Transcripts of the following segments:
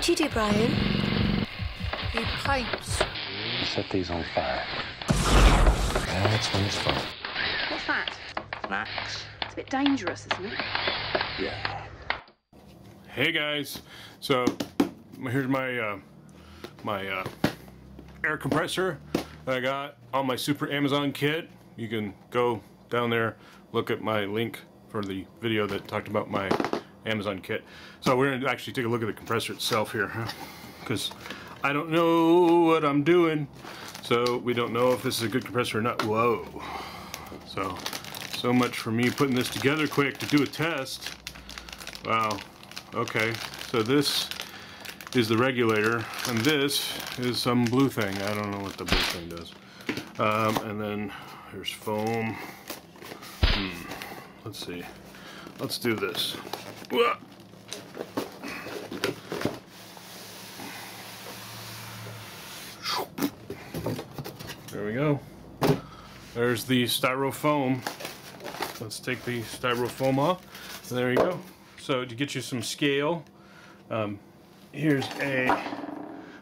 What do you do, Brian? He pipes. Set these on fire. That's when it's fun. What's that? Max. It's a bit dangerous, isn't it? Yeah. Hey guys, so here's my air compressor that I got on my Super Amazon kit. You can go down there, look at my link for the video that talked about my Amazon kit. So we're gonna actually take a look at the compressor itself here, because I don't know what I'm doing, so we don't know if this is a good compressor or not. Whoa! So much for me putting this together quick to do a test. Wow. Okay, so this is the regulator, and this is some blue thing. I don't know what the blue thing does. And then there's foam. Let's see. Let's do this. There we go. There's the styrofoam. Let's take the styrofoam off. And there you go. So to get you some scale, here's a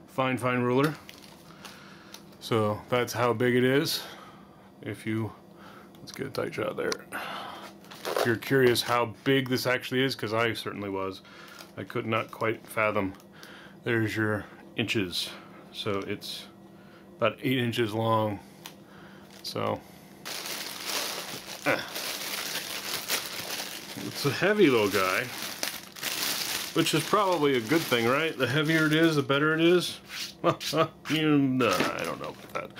fine ruler. So that's how big it is. If you, let's get a tight shot there. If you're curious how big this actually is, because I certainly was, I could not quite fathom. There's your inches. So it's about 8 inches long. So it's a heavy little guy, which is probably a good thing, right? The heavier it is, the better it is. I don't know about that.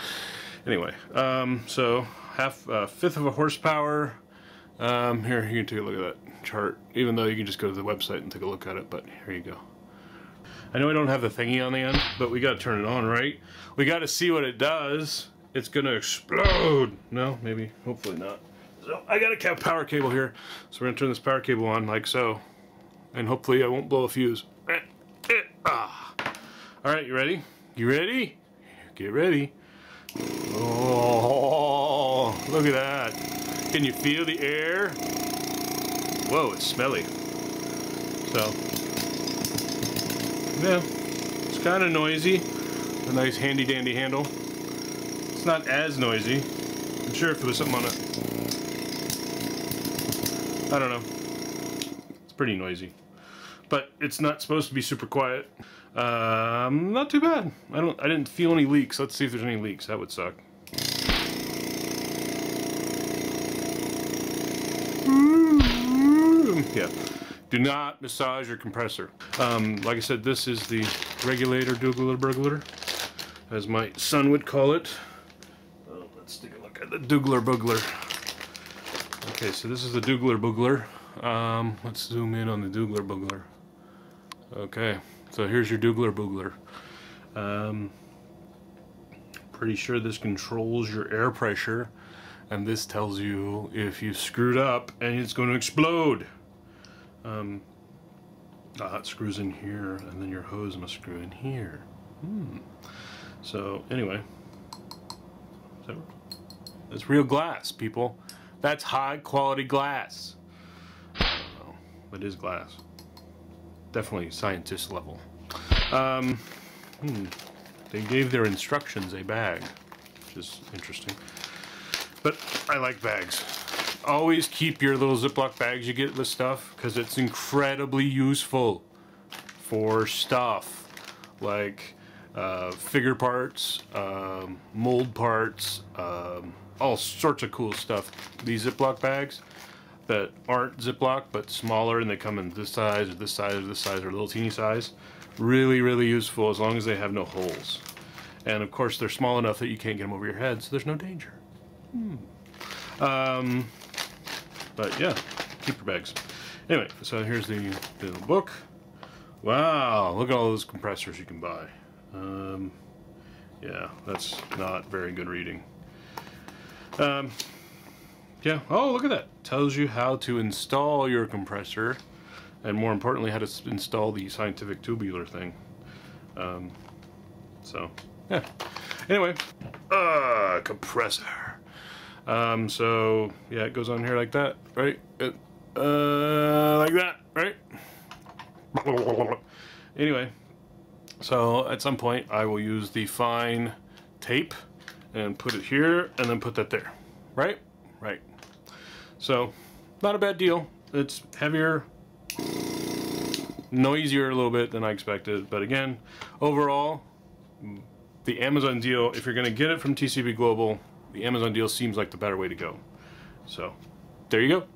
Anyway, so fifth of a horsepower. Here, you can take a look at that chart, even though you can just go to the website and take a look at it, but here you go. I know I don't have the thingy on the end, but we gotta turn it on, right? We gotta see what it does. It's gonna explode. No, maybe, hopefully not. So I got a power cable here, so we're gonna turn this power cable on like so, and hopefully I won't blow a fuse. All right, you ready? You ready? Get ready. Oh, look at that. Can you feel the air? Whoa, it's smelly. So, yeah, it's kind of noisy. A nice handy dandy handle. It's not as noisy. I'm sure if there was something on it, I don't know. It's pretty noisy, but it's not supposed to be super quiet. Not too bad. I didn't feel any leaks. Let's see if there's any leaks. That would suck. Yeah. Do not massage your compressor. Like I said, this is the regulator doogler burglar, as my son would call it. Let's take a look at the doogler boogler. Okay, so this is the doogler boogler. Let's zoom in on the doogler boogler. Okay, so here's your doogler boogler. Pretty sure this controls your air pressure, and this tells you if you screwed up and it's going to explode. It screws in here, and then your hose must screw in here. So anyway, it's real glass, people. That's high quality glass. I don't know, but it is glass. Definitely scientist level. They gave their instructions a bag, which is interesting. But I like bags. Always keep your little Ziploc bags you get with stuff, because it's incredibly useful for stuff like figure parts, mold parts, all sorts of cool stuff. These Ziploc bags that aren't Ziploc but smaller, and they come in this size or this size or this size or little teeny size, really useful as long as they have no holes. And of course they're small enough that you can't get them over your head, so there's no danger. But yeah, keep your bags. Anyway, so here's the little book. Wow, look at all those compressors you can buy. Yeah, that's not very good reading. Yeah, oh, look at that. Tells you how to install your compressor, and more importantly, how to install the scientific tubular thing. So, yeah. Anyway, compressor. So, yeah, it goes on here like that, right? Like that, right? Anyway, So at some point I will use the fine tape and put it here and then put that there. Right? Right. So not a bad deal. It's heavier, noisier a little bit than I expected, but again, overall, the Amazon deal, if you're going to get it from TCP Global, the Amazon deal seems like the better way to go. So there you go.